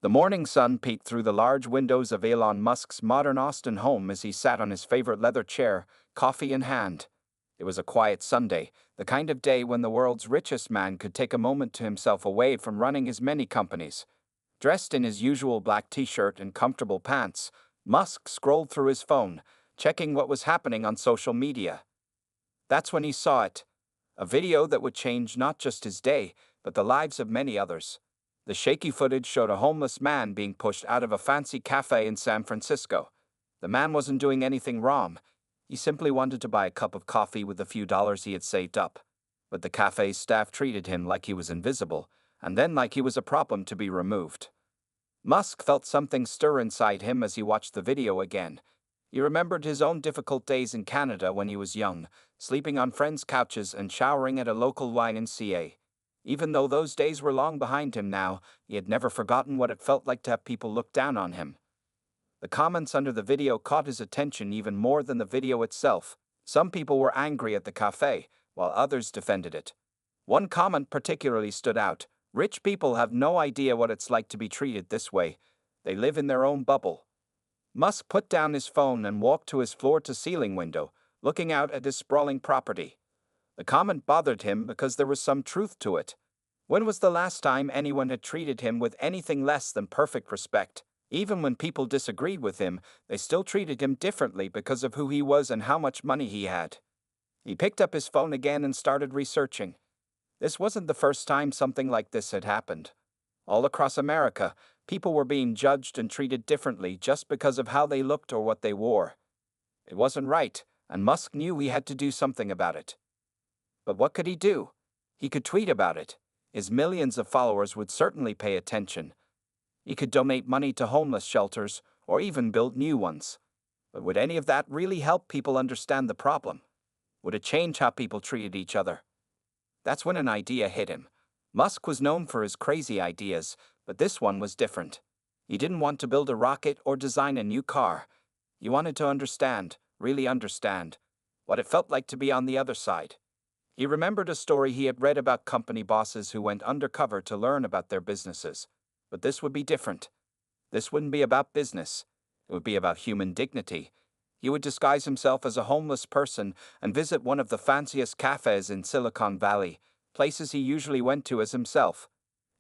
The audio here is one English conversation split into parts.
The morning sun peeked through the large windows of Elon Musk's modern Austin home as he sat on his favorite leather chair, coffee in hand. It was a quiet Sunday, the kind of day when the world's richest man could take a moment to himself away from running his many companies. Dressed in his usual black t-shirt and comfortable pants, Musk scrolled through his phone, checking what was happening on social media. That's when he saw it. A video that would change not just his day, but the lives of many others. The shaky footage showed a homeless man being pushed out of a fancy cafe in San Francisco. The man wasn't doing anything wrong. He simply wanted to buy a cup of coffee with the few dollars he had saved up. But the cafe's staff treated him like he was invisible, and then like he was a problem to be removed. Musk felt something stir inside him as he watched the video again. He remembered his own difficult days in Canada when he was young, sleeping on friends' couches and showering at a local YMCA. Even though those days were long behind him now, he had never forgotten what it felt like to have people look down on him. The comments under the video caught his attention even more than the video itself. Some people were angry at the cafe, while others defended it. One comment particularly stood out: "Rich people have no idea what it's like to be treated this way. They live in their own bubble." Musk put down his phone and walked to his floor-to-ceiling window, looking out at his sprawling property. The comment bothered him because there was some truth to it. When was the last time anyone had treated him with anything less than perfect respect? Even when people disagreed with him, they still treated him differently because of who he was and how much money he had. He picked up his phone again and started researching. This wasn't the first time something like this had happened. All across America, people were being judged and treated differently just because of how they looked or what they wore. It wasn't right, and Musk knew he had to do something about it. But what could he do? He could tweet about it. His millions of followers would certainly pay attention. He could donate money to homeless shelters, or even build new ones. But would any of that really help people understand the problem? Would it change how people treated each other? That's when an idea hit him. Musk was known for his crazy ideas, but this one was different. He didn't want to build a rocket or design a new car. He wanted to understand, really understand, what it felt like to be on the other side. He remembered a story he had read about company bosses who went undercover to learn about their businesses. But this would be different. This wouldn't be about business. It would be about human dignity. He would disguise himself as a homeless person and visit one of the fanciest cafes in Silicon Valley, places he usually went to as himself.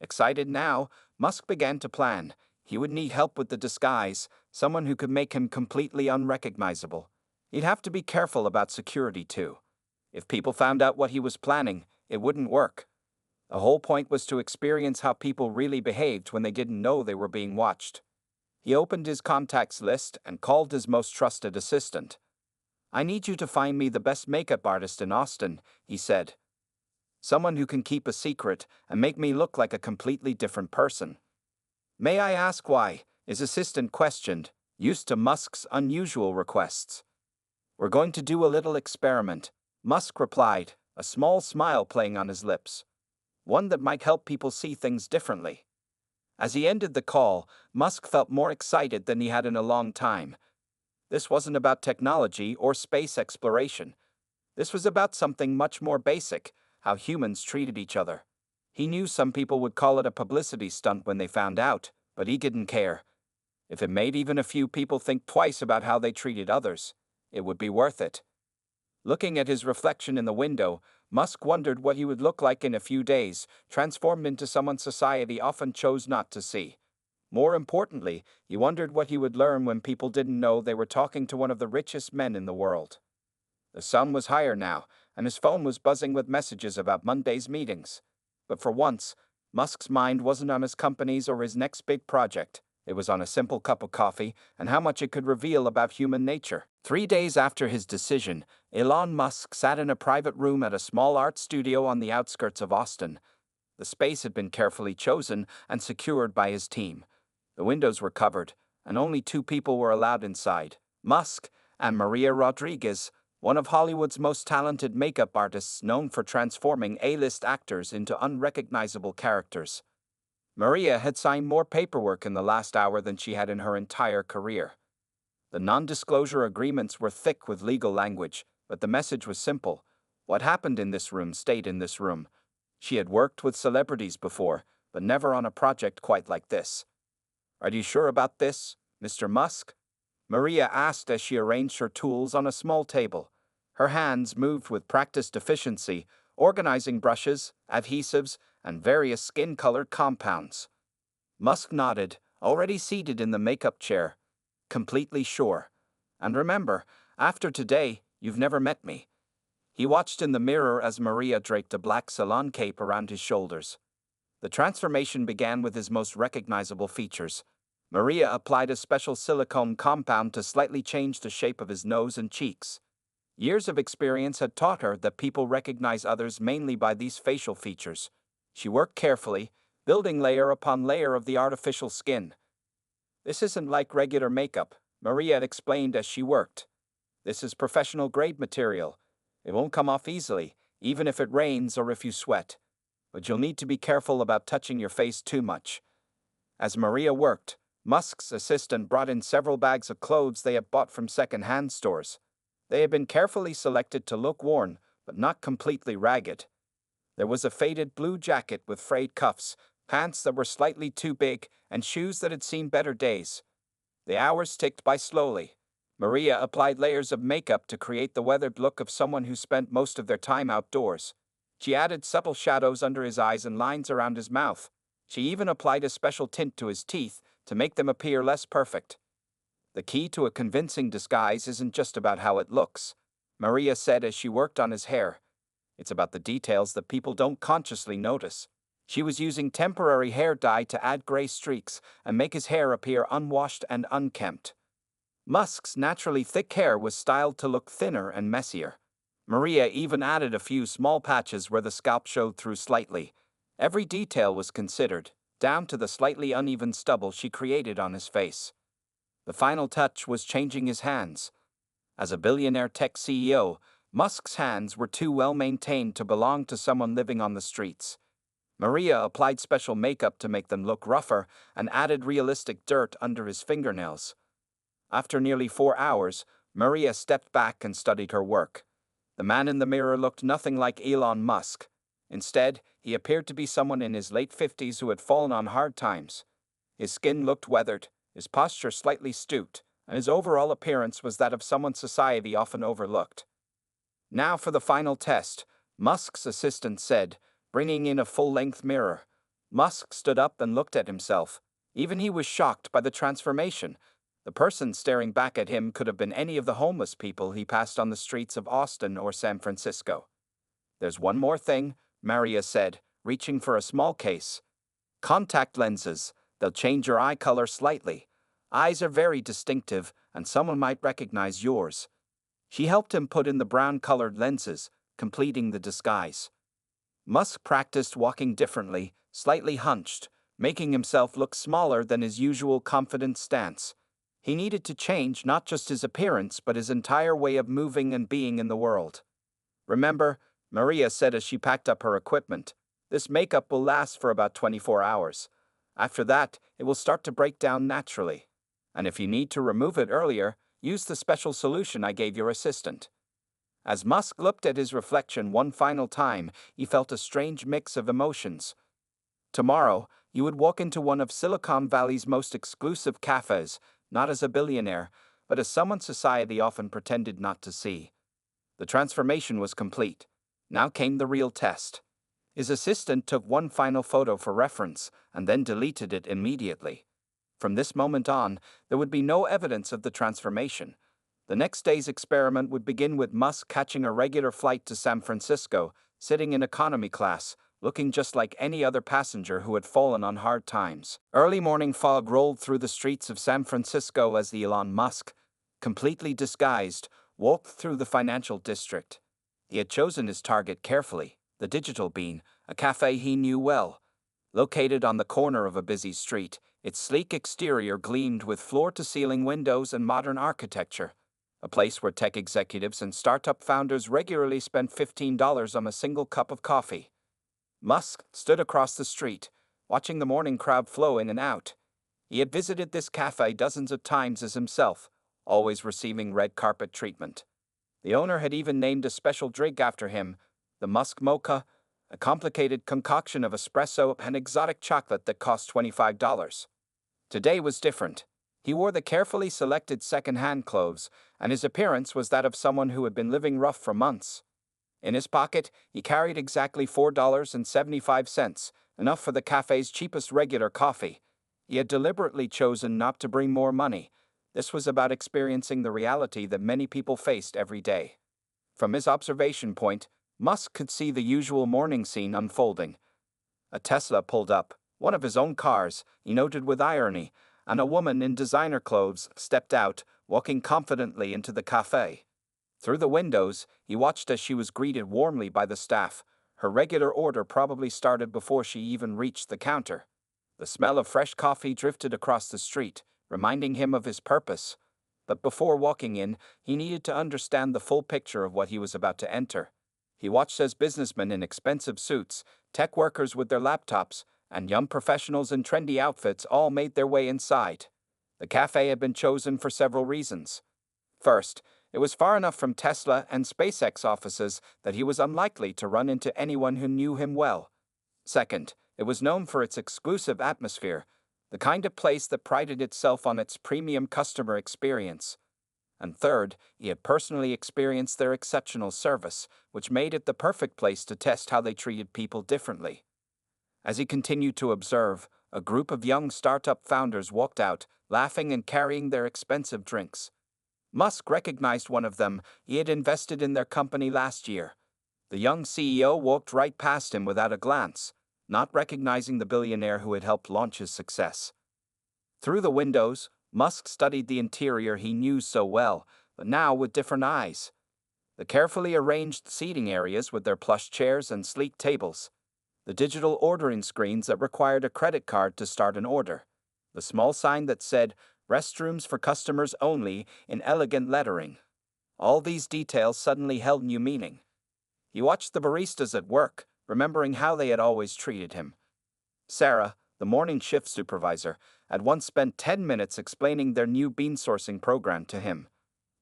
Excited now, Musk began to plan. He would need help with the disguise, someone who could make him completely unrecognizable. He'd have to be careful about security too. If people found out what he was planning, it wouldn't work. The whole point was to experience how people really behaved when they didn't know they were being watched. He opened his contacts list and called his most trusted assistant. "I need you to find me the best makeup artist in Austin," he said. "Someone who can keep a secret and make me look like a completely different person." "May I ask why?" his assistant questioned, used to Musk's unusual requests. "We're going to do a little experiment," Musk replied, a small smile playing on his lips. One that might help people see things differently. As he ended the call, Musk felt more excited than he had in a long time. This wasn't about technology or space exploration. This was about something much more basic: how humans treated each other. He knew some people would call it a publicity stunt when they found out, but he didn't care. If it made even a few people think twice about how they treated others, it would be worth it. Looking at his reflection in the window, Musk wondered what he would look like in a few days, transformed into someone society often chose not to see. More importantly, he wondered what he would learn when people didn't know they were talking to one of the richest men in the world. The sun was higher now, and his phone was buzzing with messages about Monday's meetings. But for once, Musk's mind wasn't on his companies or his next big project. It was on a simple cup of coffee and how much it could reveal about human nature. 3 days after his decision, Elon Musk sat in a private room at a small art studio on the outskirts of Austin. The space had been carefully chosen and secured by his team. The windows were covered, and only 2 people were allowed inside: Musk and Maria Rodriguez, one of Hollywood's most talented makeup artists known for transforming A-list actors into unrecognizable characters. Maria had signed more paperwork in the last hour than she had in her entire career. The non-disclosure agreements were thick with legal language, but the message was simple: what happened in this room stayed in this room. She had worked with celebrities before, but never on a project quite like this. Are you sure about this, Mr. Musk? Maria asked as she arranged her tools on a small table. Her hands moved with practiced efficiency, organizing brushes, adhesives, and various skin-colored compounds. Musk nodded, already seated in the makeup chair. Completely sure. And remember, after today, you've never met me. He watched in the mirror as Maria draped a black salon cape around his shoulders. The transformation began with his most recognizable features. Maria applied a special silicone compound to slightly change the shape of his nose and cheeks. Years of experience had taught her that people recognize others mainly by these facial features. She worked carefully, building layer upon layer of the artificial skin. This isn't like regular makeup, Maria had explained as she worked. This is professional-grade material. It won't come off easily, even if it rains or if you sweat. But you'll need to be careful about touching your face too much. As Maria worked, Musk's assistant brought in several bags of clothes they had bought from second-hand stores. They had been carefully selected to look worn, but not completely ragged. There was a faded blue jacket with frayed cuffs, pants that were slightly too big, and shoes that had seen better days. The hours ticked by slowly. Maria applied layers of makeup to create the weathered look of someone who spent most of their time outdoors. She added subtle shadows under his eyes and lines around his mouth. She even applied a special tint to his teeth to make them appear less perfect. The key to a convincing disguise isn't just about how it looks, Maria said as she worked on his hair. It's about the details that people don't consciously notice. She was using temporary hair dye to add gray streaks and make his hair appear unwashed and unkempt. Musk's naturally thick hair was styled to look thinner and messier. Maria even added a few small patches where the scalp showed through slightly. Every detail was considered, down to the slightly uneven stubble she created on his face. The final touch was changing his hands. As a billionaire tech CEO, Musk's hands were too well maintained to belong to someone living on the streets. Maria applied special makeup to make them look rougher and added realistic dirt under his fingernails. After nearly 4 hours, Maria stepped back and studied her work. The man in the mirror looked nothing like Elon Musk. Instead, he appeared to be someone in his late 50s who had fallen on hard times. His skin looked weathered, his posture slightly stooped, and his overall appearance was that of someone society often overlooked. Now for the final test, Musk's assistant said, bringing in a full-length mirror. Musk stood up and looked at himself. Even he was shocked by the transformation. The person staring back at him could have been any of the homeless people he passed on the streets of Austin or San Francisco. There's one more thing, Maria said, reaching for a small case. Contact lenses. They'll change your eye color slightly. Eyes are very distinctive, and someone might recognize yours. She helped him put in the brown-colored lenses, completing the disguise. Musk practiced walking differently, slightly hunched, making himself look smaller than his usual confident stance. He needed to change not just his appearance but his entire way of moving and being in the world. Remember, Maria said as she packed up her equipment, this makeup will last for about 24 hours. After that, it will start to break down naturally. And if you need to remove it earlier, use the special solution I gave your assistant. As Musk looked at his reflection one final time, he felt a strange mix of emotions. Tomorrow, you would walk into one of Silicon Valley's most exclusive cafes, not as a billionaire, but as someone society often pretended not to see. The transformation was complete. Now came the real test. His assistant took one final photo for reference and then deleted it immediately. From this moment on, there would be no evidence of the transformation. The next day's experiment would begin with Musk catching a regular flight to San Francisco, sitting in economy class, looking just like any other passenger who had fallen on hard times. Early morning fog rolled through the streets of San Francisco as Elon Musk, completely disguised, walked through the financial district. He had chosen his target carefully, the Digital Bean, a cafe he knew well. Located on the corner of a busy street, its sleek exterior gleamed with floor-to-ceiling windows and modern architecture, a place where tech executives and startup founders regularly spent $15 on a single cup of coffee. Musk stood across the street, watching the morning crowd flow in and out. He had visited this cafe dozens of times as himself, always receiving red carpet treatment. The owner had even named a special drink after him, the Musk Mocha, a complicated concoction of espresso and exotic chocolate that cost $25. Today was different. He wore the carefully selected second-hand clothes, and his appearance was that of someone who had been living rough for months. In his pocket, he carried exactly $4.75, enough for the cafe's cheapest regular coffee. He had deliberately chosen not to bring more money. This was about experiencing the reality that many people faced every day. From his observation point, Musk could see the usual morning scene unfolding. A Tesla pulled up, one of his own cars, he noted with irony, and a woman in designer clothes stepped out, walking confidently into the cafe. Through the windows, he watched as she was greeted warmly by the staff. Her regular order probably started before she even reached the counter. The smell of fresh coffee drifted across the street, reminding him of his purpose. But before walking in, he needed to understand the full picture of what he was about to enter. He watched as businessmen in expensive suits, tech workers with their laptops, and young professionals in trendy outfits all made their way inside. The cafe had been chosen for several reasons. First, it was far enough from Tesla and SpaceX offices that he was unlikely to run into anyone who knew him well. Second, it was known for its exclusive atmosphere, the kind of place that prided itself on its premium customer experience. And third, he had personally experienced their exceptional service, which made it the perfect place to test how they treated people differently. As he continued to observe, a group of young startup founders walked out, laughing and carrying their expensive drinks. Musk recognized one of them. He had invested in their company last year. The young CEO walked right past him without a glance, not recognizing the billionaire who had helped launch his success. Through the windows, Musk studied the interior he knew so well, but now with different eyes. The carefully arranged seating areas with their plush chairs and sleek tables. The digital ordering screens that required a credit card to start an order. The small sign that said, "Restrooms for customers only," in elegant lettering. All these details suddenly held new meaning. He watched the baristas at work, remembering how they had always treated him. Sarah, the morning shift supervisor, had once spent 10 minutes explaining their new bean sourcing program to him.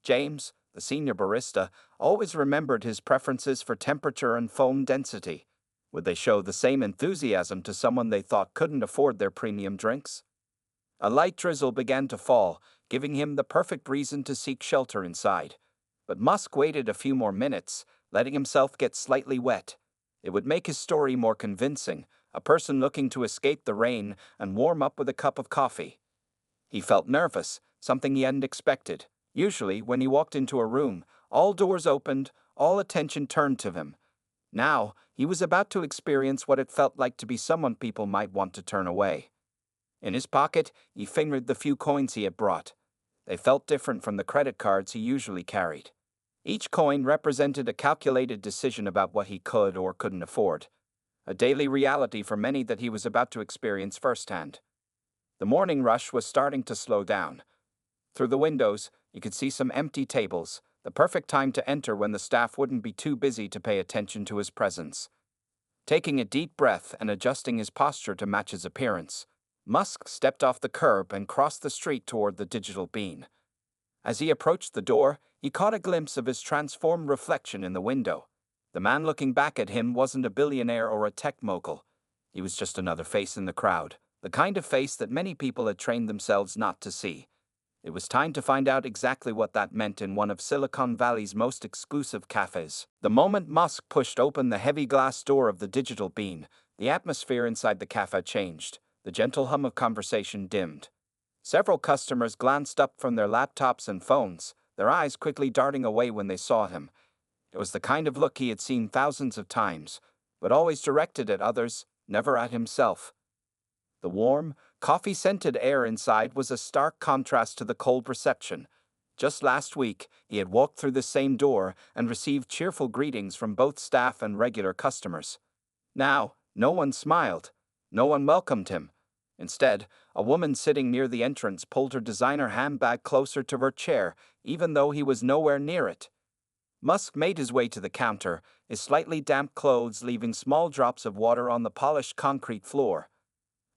James, the senior barista, always remembered his preferences for temperature and foam density. Would they show the same enthusiasm to someone they thought couldn't afford their premium drinks? A light drizzle began to fall, giving him the perfect reason to seek shelter inside. But Musk waited a few more minutes, letting himself get slightly wet. It would make his story more convincing, a person looking to escape the rain and warm up with a cup of coffee. He felt nervous, something he hadn't expected. Usually, when he walked into a room, all doors opened, all attention turned to him. Now, he was about to experience what it felt like to be someone people might want to turn away. In his pocket, he fingered the few coins he had brought. They felt different from the credit cards he usually carried. Each coin represented a calculated decision about what he could or couldn't afford. A daily reality for many that he was about to experience firsthand. The morning rush was starting to slow down. Through the windows, you could see some empty tables, the perfect time to enter when the staff wouldn't be too busy to pay attention to his presence. Taking a deep breath and adjusting his posture to match his appearance, Musk stepped off the curb and crossed the street toward the digital bean. As he approached the door, he caught a glimpse of his transformed reflection in the window. The man looking back at him wasn't a billionaire or a tech mogul. He was just another face in the crowd, the kind of face that many people had trained themselves not to see. It was time to find out exactly what that meant in one of Silicon Valley's most exclusive cafes. The moment Musk pushed open the heavy glass door of the digital bean, the atmosphere inside the cafe changed. The gentle hum of conversation dimmed. Several customers glanced up from their laptops and phones, their eyes quickly darting away when they saw him. It was the kind of look he had seen thousands of times, but always directed at others, never at himself. The warm, coffee-scented air inside was a stark contrast to the cold reception. Just last week, he had walked through the same door and received cheerful greetings from both staff and regular customers. Now, no one smiled. No one welcomed him. Instead, a woman sitting near the entrance pulled her designer handbag closer to her chair, even though he was nowhere near it. Musk made his way to the counter, his slightly damp clothes leaving small drops of water on the polished concrete floor.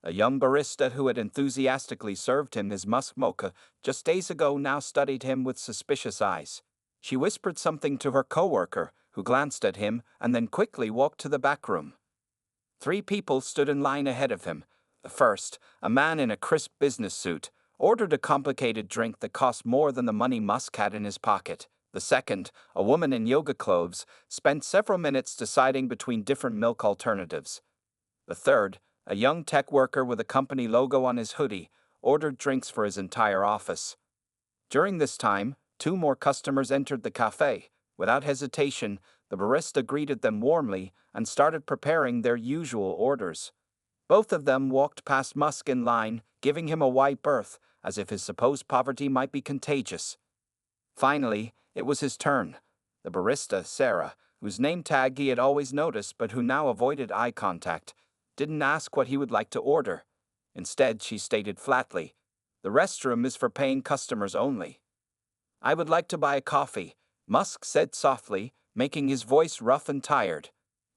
A young barista who had enthusiastically served him his musk mocha just days ago now studied him with suspicious eyes. She whispered something to her coworker, who glanced at him and then quickly walked to the back room. 3 people stood in line ahead of him, The first, a man in a crisp business suit, ordered a complicated drink that cost more than the money Musk had in his pocket. The second, a woman in yoga clothes, spent several minutes deciding between different milk alternatives. The third, a young tech worker with a company logo on his hoodie, ordered drinks for his entire office. During this time, two more customers entered the cafe. Without hesitation, the barista greeted them warmly and started preparing their usual orders. Both of them walked past Musk in line, giving him a wide berth, as if his supposed poverty might be contagious. Finally, it was his turn. The barista, Sarah, whose name tag he had always noticed but who now avoided eye contact, didn't ask what he would like to order. Instead, she stated flatly, "The restroom is for paying customers only." "I would like to buy a coffee," Musk said softly, making his voice rough and tired.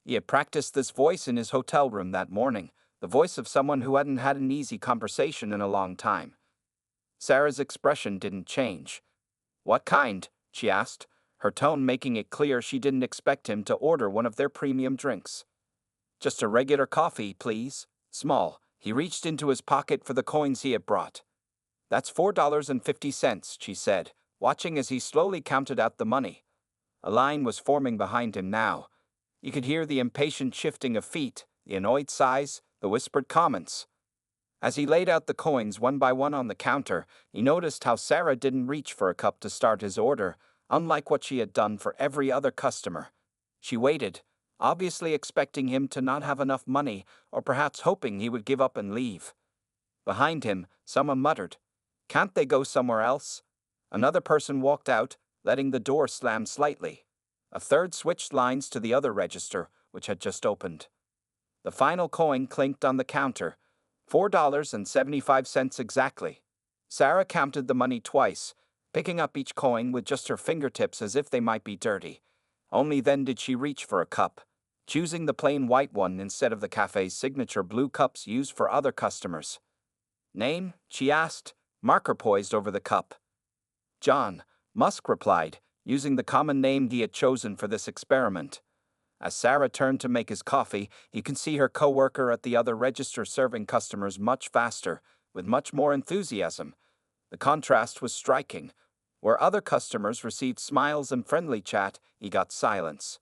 He had practiced this voice in his hotel room that morning, the voice of someone who hadn't had an easy conversation in a long time. Sarah's expression didn't change. "What kind?" she asked, her tone making it clear she didn't expect him to order one of their premium drinks. "Just a regular coffee, please. Small." He reached into his pocket for the coins he had brought. "That's $4.50, she said, watching as he slowly counted out the money. A line was forming behind him now. You could hear the impatient shifting of feet, the annoyed sighs, the whispered comments. As he laid out the coins one by one on the counter, he noticed how Sarah didn't reach for a cup to start his order, unlike what she had done for every other customer. She waited, obviously expecting him to not have enough money, or perhaps hoping he would give up and leave. Behind him, someone muttered, "Can't they go somewhere else?" Another person walked out, letting the door slam slightly. A third switched lines to the other register, which had just opened. The final coin clinked on the counter, $4.75 exactly. Sarah counted the money twice, picking up each coin with just her fingertips as if they might be dirty. Only then did she reach for a cup, choosing the plain white one instead of the cafe's signature blue cups used for other customers. "Name?" she asked, marker poised over the cup. "John," Musk replied, using the common name he had chosen for this experiment. As Sarah turned to make his coffee, he could see her co-worker at the other register serving customers much faster, with much more enthusiasm. The contrast was striking. Where other customers received smiles and friendly chat, he got silence.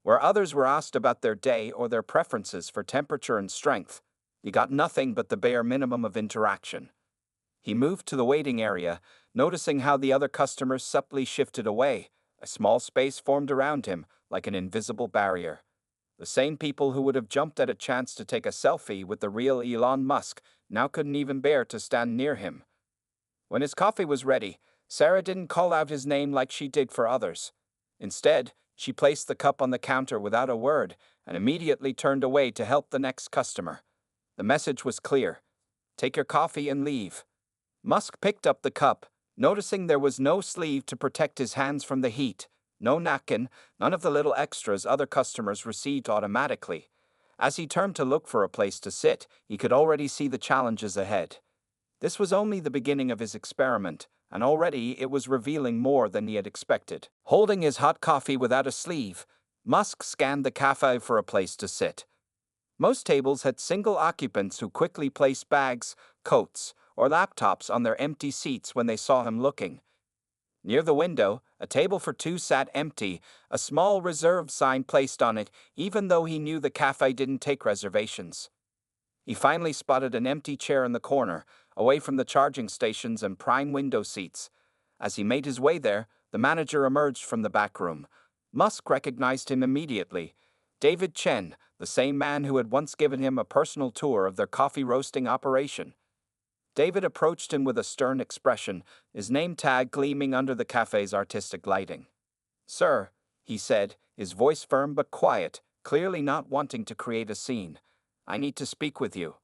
Where others were asked about their day or their preferences for temperature and strength, he got nothing but the bare minimum of interaction. He moved to the waiting area, noticing how the other customers subtly shifted away. A small space formed around him, like an invisible barrier. The same people who would have jumped at a chance to take a selfie with the real Elon Musk now couldn't even bear to stand near him. When his coffee was ready, Sarah didn't call out his name like she did for others. Instead, she placed the cup on the counter without a word and immediately turned away to help the next customer. The message was clear: take your coffee and leave. Musk picked up the cup, noticing there was no sleeve to protect his hands from the heat, no napkin, none of the little extras other customers received automatically. As he turned to look for a place to sit, he could already see the challenges ahead. This was only the beginning of his experiment, and already it was revealing more than he had expected. Holding his hot coffee without a sleeve, Musk scanned the cafe for a place to sit. Most tables had single occupants who quickly placed bags, coats, or laptops on their empty seats when they saw him looking. Near the window, a table for two sat empty, a small reserved sign placed on it, even though he knew the cafe didn't take reservations. He finally spotted an empty chair in the corner, away from the charging stations and prime window seats. As he made his way there, the manager emerged from the back room. Musk recognized him immediately. David Chen, the same man who had once given him a personal tour of their coffee roasting operation. David approached him with a stern expression, his name tag gleaming under the cafe's artistic lighting. "Sir," he said, his voice firm but quiet, clearly not wanting to create a scene, "I need to speak with you."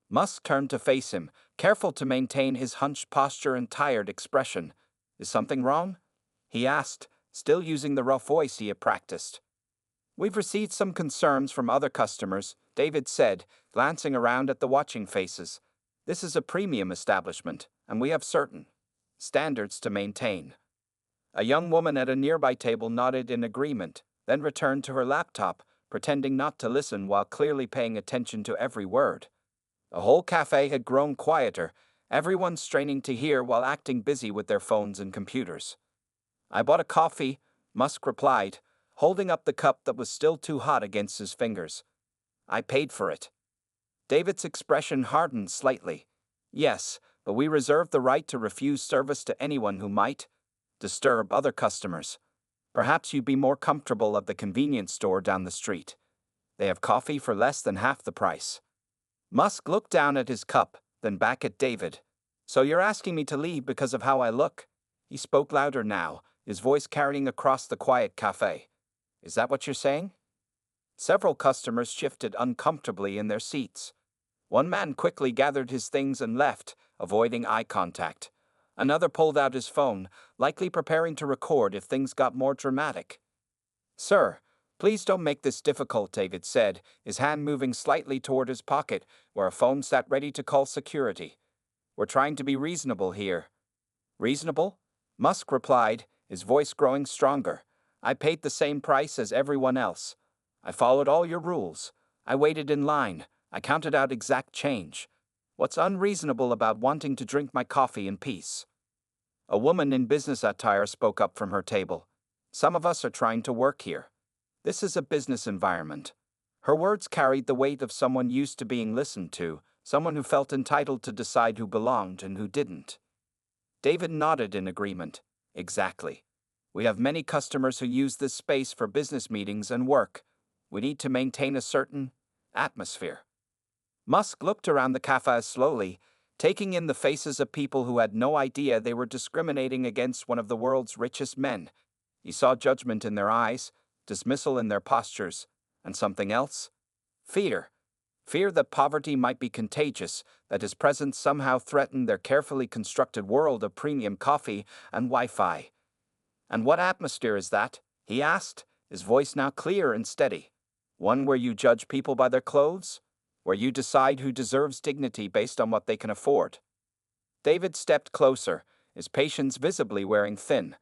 Musk turned to face him, careful to maintain his hunched posture and tired expression. "Is something wrong?" he asked, still using the rough voice he had practiced. "We've received some concerns from other customers," David said, glancing around at the watching faces. "This is a premium establishment, and we have certain standards to maintain." A young woman at a nearby table nodded in agreement, then returned to her laptop, pretending not to listen while clearly paying attention to every word. The whole cafe had grown quieter, everyone straining to hear while acting busy with their phones and computers. "I bought a coffee," Musk replied, holding up the cup that was still too hot against his fingers. "I paid for it." David's expression hardened slightly. "Yes, but we reserve the right to refuse service to anyone who might disturb other customers. Perhaps you'd be more comfortable at the convenience store down the street. They have coffee for less than half the price." Musk looked down at his cup, then back at David. "So you're asking me to leave because of how I look?" He spoke louder now, his voice carrying across the quiet cafe. "Is that what you're saying?" Several customers shifted uncomfortably in their seats. One man quickly gathered his things and left, avoiding eye contact. Another pulled out his phone, likely preparing to record if things got more dramatic. "Sir, please don't make this difficult," David said, his hand moving slightly toward his pocket, where a phone sat ready to call security. "We're trying to be reasonable here." "Reasonable?" Musk replied, his voice growing stronger. "I paid the same price as everyone else. I followed all your rules. I waited in line. I counted out exact change. What's unreasonable about wanting to drink my coffee in peace?" A woman in business attire spoke up from her table. "Some of us are trying to work here. This is a business environment." Her words carried the weight of someone used to being listened to, someone who felt entitled to decide who belonged and who didn't. David nodded in agreement. "Exactly. We have many customers who use this space for business meetings and work. We need to maintain a certain atmosphere." Musk looked around the cafe slowly, taking in the faces of people who had no idea they were discriminating against one of the world's richest men. He saw judgment in their eyes, dismissal in their postures, and something else: fear. Fear that poverty might be contagious, that his presence somehow threatened their carefully constructed world of premium coffee and Wi-Fi. "And what atmosphere is that?" he asked, his voice now clear and steady. "One where you judge people by their clothes? Where you decide who deserves dignity based on what they can afford?" David stepped closer, his patience visibly wearing thin.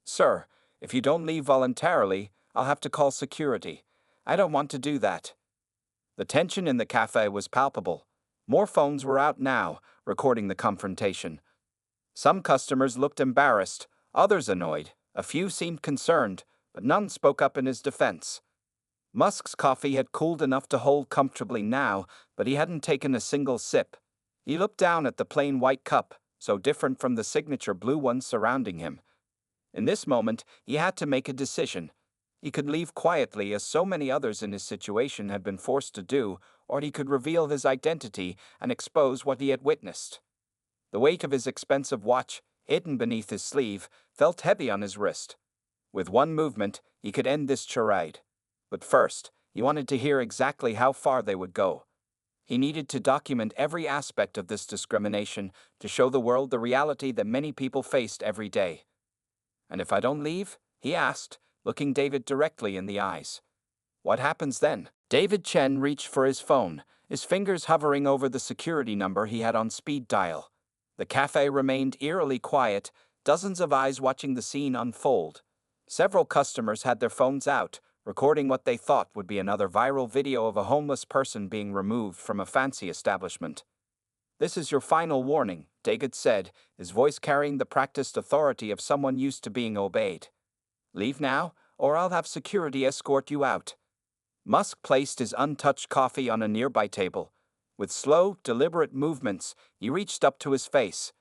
"Sir, if you don't leave voluntarily, I'll have to call security. I don't want to do that." The tension in the cafe was palpable. More phones were out now, recording the confrontation. Some customers looked embarrassed, others annoyed, a few seemed concerned, but none spoke up in his defense. Musk's coffee had cooled enough to hold comfortably now, but he hadn't taken a single sip. He looked down at the plain white cup, so different from the signature blue one surrounding him. In this moment, he had to make a decision. He could leave quietly, as so many others in his situation had been forced to do, or he could reveal his identity and expose what he had witnessed. The weight of his expensive watch, hidden beneath his sleeve, felt heavy on his wrist. With one movement, he could end this charade. But first, he wanted to hear exactly how far they would go. He needed to document every aspect of this discrimination to show the world the reality that many people faced every day. "And if I don't leave?" he asked, looking David directly in the eyes. "What happens then?" David Chen reached for his phone, his fingers hovering over the security number he had on speed dial. The cafe remained eerily quiet, dozens of eyes watching the scene unfold. Several customers had their phones out, recording what they thought would be another viral video of a homeless person being removed from a fancy establishment. "This is your final warning," David said, his voice carrying the practiced authority of someone used to being obeyed. "Leave now, or I'll have security escort you out." Musk placed his untouched coffee on a nearby table. With slow, deliberate movements, he reached up to his face.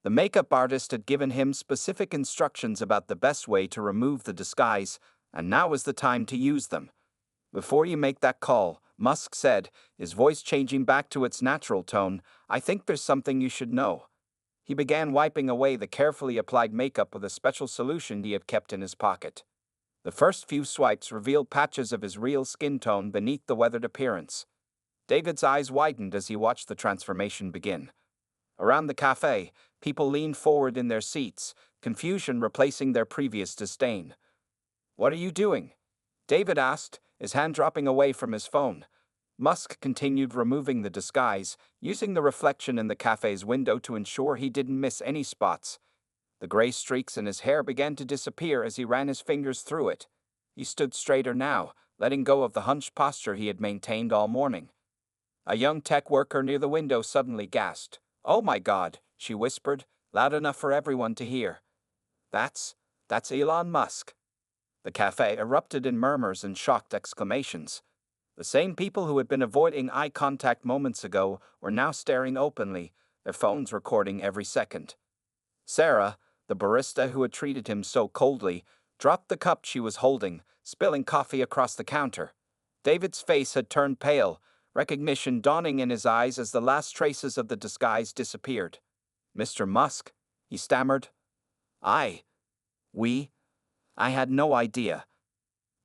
The makeup artist had given him specific instructions about the best way to remove the disguise, and now was the time to use them. "Before you make that call," Musk said, his voice changing back to its natural tone, "I think there's something you should know." He began wiping away the carefully applied makeup with a special solution he had kept in his pocket. The first few swipes revealed patches of his real skin tone beneath the weathered appearance. David's eyes widened as he watched the transformation begin. Around the cafe, people leaned forward in their seats, confusion replacing their previous disdain. "What are you doing?" David asked, his hand dropping away from his phone. Musk continued removing the disguise, using the reflection in the cafe's window to ensure he didn't miss any spots. The gray streaks in his hair began to disappear as he ran his fingers through it. He stood straighter now, letting go of the hunched posture he had maintained all morning. A young tech worker near the window suddenly gasped. "Oh my God," she whispered, loud enough for everyone to hear. That's Elon Musk." The cafe erupted in murmurs and shocked exclamations. The same people who had been avoiding eye contact moments ago were now staring openly, their phones recording every second. Sarah, the barista who had treated him so coldly, dropped the cup she was holding, spilling coffee across the counter. David's face had turned pale, recognition dawning in his eyes as the last traces of the disguise disappeared. "Mr. Musk," he stammered. "I. We. I had no idea."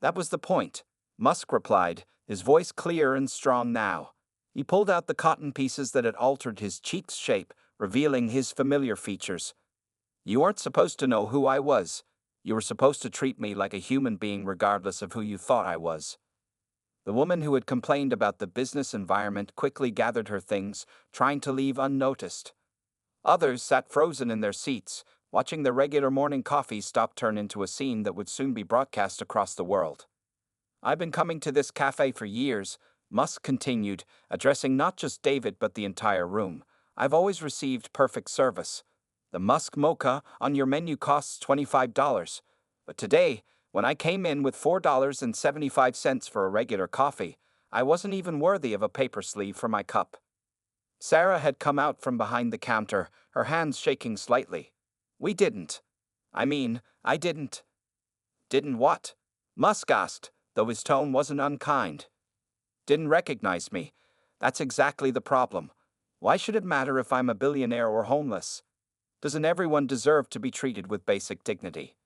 "That was the point," Musk replied, his voice clear and strong now. He pulled out the cotton pieces that had altered his cheek's shape, revealing his familiar features. "You weren't supposed to know who I was. You were supposed to treat me like a human being regardless of who you thought I was." The woman who had complained about the business environment quickly gathered her things, trying to leave unnoticed. Others sat frozen in their seats, watching their regular morning coffee turn into a scene that would soon be broadcast across the world. "I've been coming to this cafe for years," Musk continued, addressing not just David but the entire room. "I've always received perfect service. The Musk Mocha on your menu costs $25. But today, when I came in with $4.75 for a regular coffee, I wasn't even worthy of a paper sleeve for my cup." Sarah had come out from behind the counter, her hands shaking slightly. I didn't." "Didn't what?" Musk asked, though his tone wasn't unkind. "Didn't recognize me. That's exactly the problem. Why should it matter if I'm a billionaire or homeless? Doesn't everyone deserve to be treated with basic dignity?"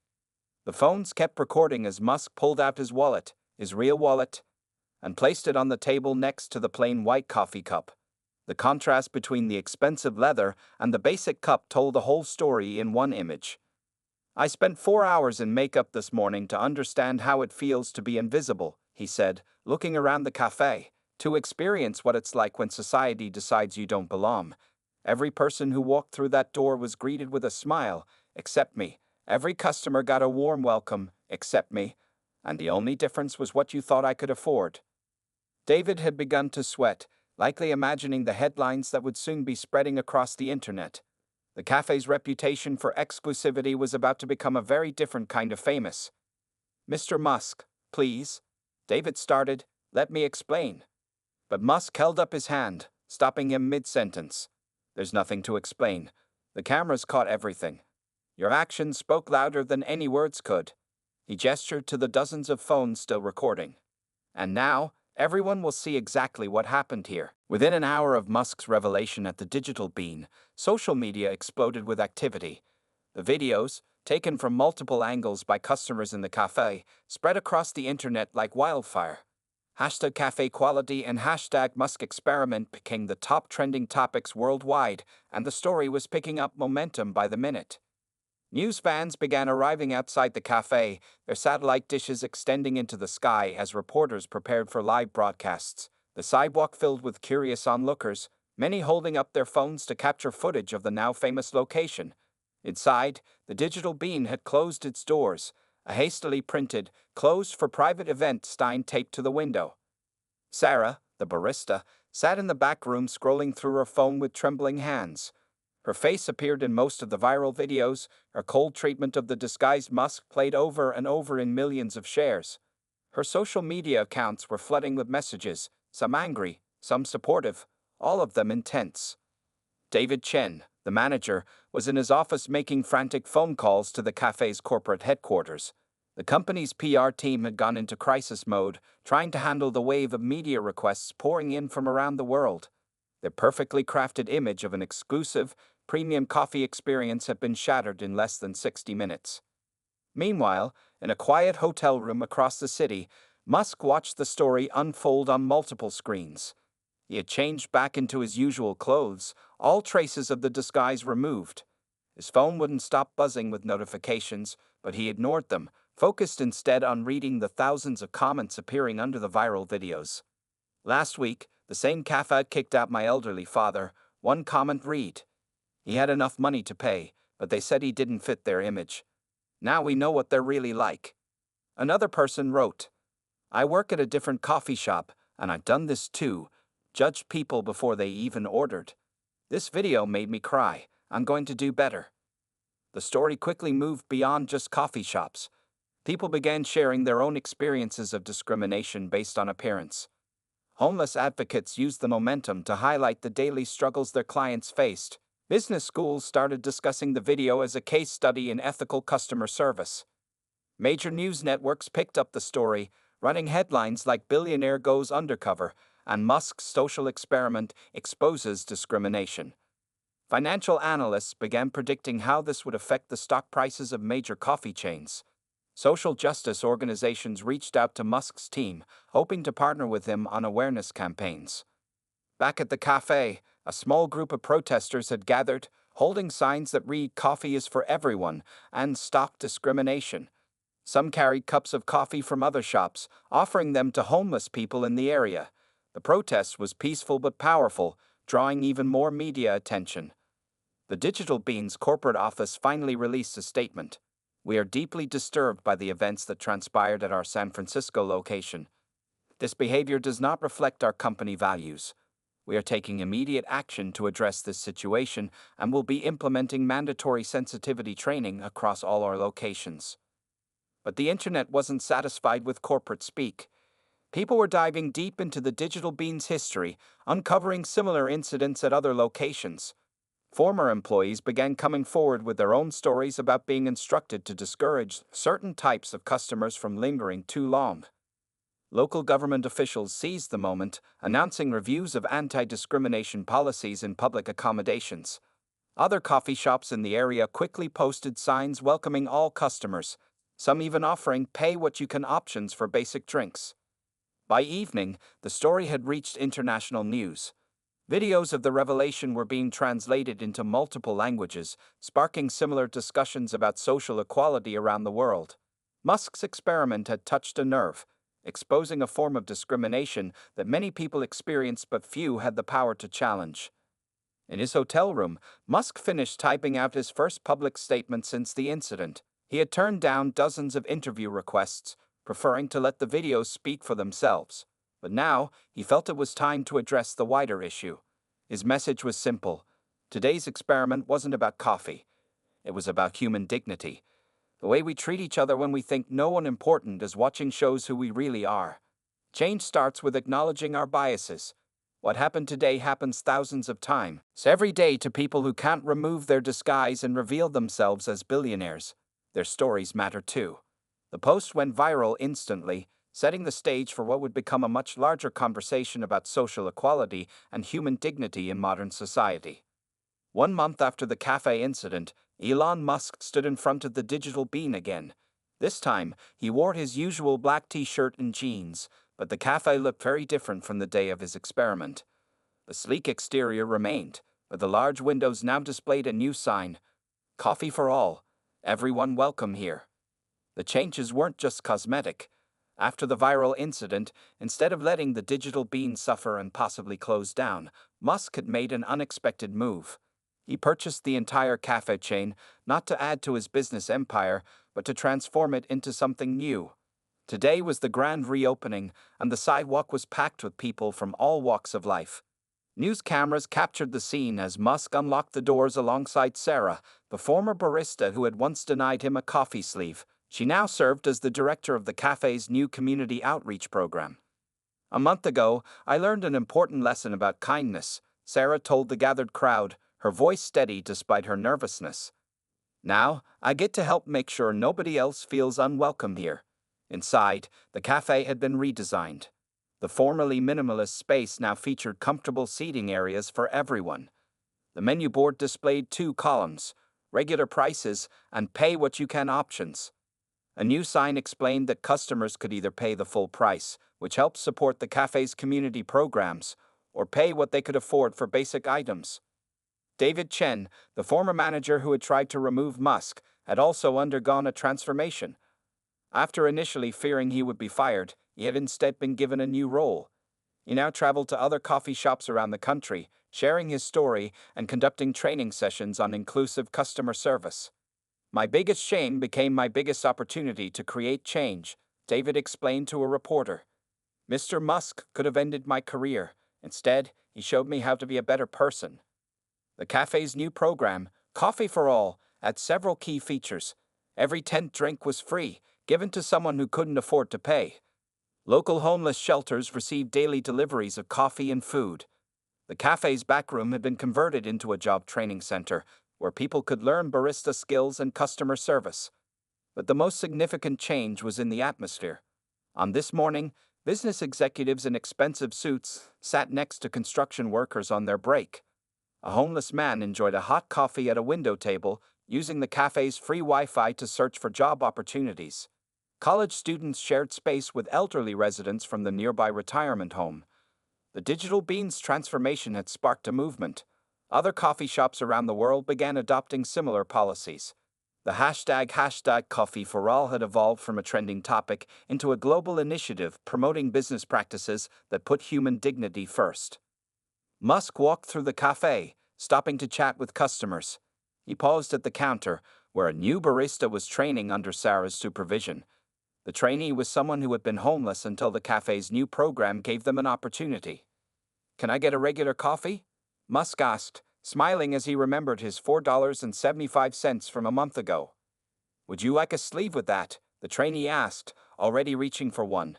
The phones kept recording as Musk pulled out his wallet, his real wallet, and placed it on the table next to the plain white coffee cup. The contrast between the expensive leather and the basic cup told the whole story in one image. "I spent 4 hours in makeup this morning to understand how it feels to be invisible," he said, looking around the cafe, "to experience what it's like when society decides you don't belong. Every person who walked through that door was greeted with a smile, except me. Every customer got a warm welcome, except me. And the only difference was what you thought I could afford." David had begun to sweat, likely imagining the headlines that would soon be spreading across the internet. The cafe's reputation for exclusivity was about to become a very different kind of famous. "Mr. Musk, please," David started. "Let me explain." But Musk held up his hand, stopping him mid-sentence. "There's nothing to explain. The cameras caught everything. Your actions spoke louder than any words could." He gestured to the dozens of phones still recording. "And now, everyone will see exactly what happened here." Within an hour of Musk's revelation at the Digital Bean, social media exploded with activity. The videos, taken from multiple angles by customers in the cafe, spread across the internet like wildfire. Hashtag cafe quality and hashtag Musk experiment became the top trending topics worldwide, and the story was picking up momentum by the minute. News vans began arriving outside the cafe, their satellite dishes extending into the sky as reporters prepared for live broadcasts. The sidewalk filled with curious onlookers, many holding up their phones to capture footage of the now famous location. Inside, the Digital Bean had closed its doors, a hastily printed, "Closed for private event" sign taped to the window. Sarah, the barista, sat in the back room scrolling through her phone with trembling hands. Her face appeared in most of the viral videos, her cold treatment of the disguised Musk played over and over in millions of shares. Her social media accounts were flooding with messages, some angry, some supportive, all of them intense. David Chen, the manager, was in his office making frantic phone calls to the cafe's corporate headquarters. The company's PR team had gone into crisis mode, trying to handle the wave of media requests pouring in from around the world. Their perfectly crafted image of an exclusive, premium coffee experience had been shattered in less than 60 minutes. Meanwhile, in a quiet hotel room across the city, Musk watched the story unfold on multiple screens. He had changed back into his usual clothes, all traces of the disguise removed. His phone wouldn't stop buzzing with notifications, but he ignored them, focused instead on reading the thousands of comments appearing under the viral videos. "Last week, the same cafe kicked out my elderly father," one comment read. "He had enough money to pay, but they said he didn't fit their image. Now we know what they're really like." Another person wrote, "I work at a different coffee shop, and I've done this too. judged people before they even ordered. This video made me cry. I'm going to do better. The story quickly moved beyond just coffee shops. People began sharing their own experiences of discrimination based on appearance. Homeless advocates used the momentum to highlight the daily struggles their clients faced. Business schools started discussing the video as a case study in ethical customer service. Major news networks picked up the story, running headlines like "Billionaire Goes Undercover" and "Musk's Social Experiment Exposes Discrimination." Financial analysts began predicting how this would affect the stock prices of major coffee chains. Social justice organizations reached out to Musk's team, hoping to partner with him on awareness campaigns. Back at the cafe, a small group of protesters had gathered, holding signs that read "Coffee is for everyone" and "Stop discrimination." Some carried cups of coffee from other shops, offering them to homeless people in the area. The protest was peaceful but powerful, drawing even more media attention. The Digital Beans corporate office finally released a statement. "We are deeply disturbed by the events that transpired at our San Francisco location. This behavior does not reflect our company values. We are taking immediate action to address this situation and will be implementing mandatory sensitivity training across all our locations." But the internet wasn't satisfied with corporate speak. People were diving deep into the Digital Beans history, uncovering similar incidents at other locations. Former employees began coming forward with their own stories about being instructed to discourage certain types of customers from lingering too long. Local government officials seized the moment, announcing reviews of anti-discrimination policies in public accommodations. Other coffee shops in the area quickly posted signs welcoming all customers, some even offering pay-what-you-can options for basic drinks. By evening, the story had reached international news. Videos of the revelation were being translated into multiple languages, sparking similar discussions about social equality around the world. Musk's experiment had touched a nerve, exposing a form of discrimination that many people experienced but few had the power to challenge. In his hotel room, Musk finished typing out his first public statement since the incident. He had turned down dozens of interview requests, preferring to let the videos speak for themselves. But now, he felt it was time to address the wider issue. His message was simple. Today's experiment wasn't about coffee. It was about human dignity. The way we treat each other when we think no one important is watching shows who we really are. Change starts with acknowledging our biases. What happened today happens thousands of times every day to people who can't remove their disguise and reveal themselves as billionaires. Their stories matter too. The post went viral instantly, setting the stage for what would become a much larger conversation about social equality and human dignity in modern society. 1 month after the cafe incident, Elon Musk stood in front of the Digital Bean again. This time, he wore his usual black t-shirt and jeans, but the cafe looked very different from the day of his experiment. The sleek exterior remained, but the large windows now displayed a new sign: "Coffee for all. Everyone welcome here." The changes weren't just cosmetic. After the viral incident, instead of letting the Digital Bean suffer and possibly close down, Musk had made an unexpected move. He purchased the entire cafe chain, not to add to his business empire, but to transform it into something new. Today was the grand reopening, and the sidewalk was packed with people from all walks of life. News cameras captured the scene as Musk unlocked the doors alongside Sarah, the former barista who had once denied him a coffee sleeve. She now served as the director of the cafe's new community outreach program. "A month ago, I learned an important lesson about kindness," Sarah told the gathered crowd, her voice steady despite her nervousness. "Now, I get to help make sure nobody else feels unwelcome here." Inside, the cafe had been redesigned. The formerly minimalist space now featured comfortable seating areas for everyone. The menu board displayed 2 columns: regular prices and pay-what-you-can options. A new sign explained that customers could either pay the full price, which helps support the cafe's community programs, or pay what they could afford for basic items. David Chen, the former manager who had tried to remove Musk, had also undergone a transformation. After initially fearing he would be fired, he had instead been given a new role. He now traveled to other coffee shops around the country, sharing his story and conducting training sessions on inclusive customer service. "My biggest shame became my biggest opportunity to create change," David explained to a reporter. "Mr. Musk could have ended my career. Instead, he showed me how to be a better person. The cafe's new program, Coffee for All, had several key features. Every 10th drink was free, given to someone who couldn't afford to pay. Local homeless shelters received daily deliveries of coffee and food. The cafe's back room had been converted into a job training center, where people could learn barista skills and customer service. But the most significant change was in the atmosphere. On this morning, business executives in expensive suits sat next to construction workers on their break. A homeless man enjoyed a hot coffee at a window table, using the cafe's free Wi-Fi to search for job opportunities. College students shared space with elderly residents from the nearby retirement home. The digital bean's transformation had sparked a movement. Other coffee shops around the world began adopting similar policies. The hashtag Coffee for All had evolved from a trending topic into a global initiative promoting business practices that put human dignity first. Musk walked through the cafe, stopping to chat with customers. He paused at the counter, where a new barista was training under Sarah's supervision. The trainee was someone who had been homeless until the cafe's new program gave them an opportunity. "Can I get a regular coffee?" Musk asked, smiling as he remembered his $4.75 from a month ago. "Would you like a sleeve with that?" the trainee asked, already reaching for one.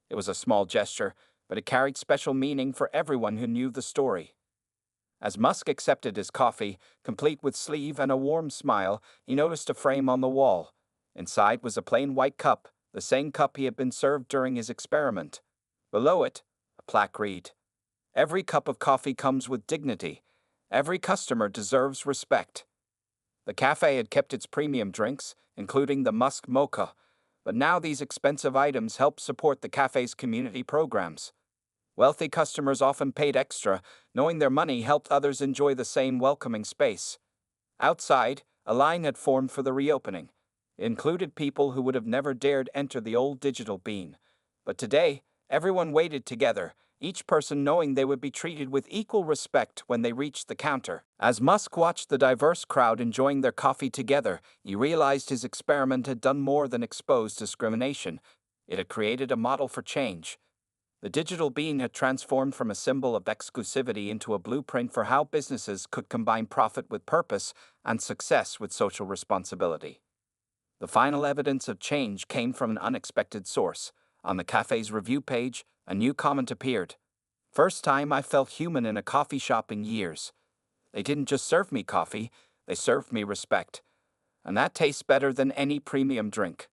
It was a small gesture, but it carried special meaning for everyone who knew the story. As Musk accepted his coffee, complete with sleeve and a warm smile, he noticed a frame on the wall. Inside was a plain white cup, the same cup he had been served during his experiment. Below it, a plaque read, "Every cup of coffee comes with dignity. Every customer deserves respect." The cafe had kept its premium drinks, including the Musk Mocha, but now these expensive items helped support the cafe's community programs. Wealthy customers often paid extra, knowing their money helped others enjoy the same welcoming space. Outside, a line had formed for the reopening. It included people who would have never dared enter the old digital bean. But today, everyone waited together, each person knowing they would be treated with equal respect when they reached the counter. As Musk watched the diverse crowd enjoying their coffee together, he realized his experiment had done more than expose discrimination. It had created a model for change. The digital bean had transformed from a symbol of exclusivity into a blueprint for how businesses could combine profit with purpose and success with social responsibility. The final evidence of change came from an unexpected source. On the cafe's review page, a new comment appeared. "First time I felt human in a coffee shop in years. They didn't just serve me coffee, they served me respect. And that tastes better than any premium drink."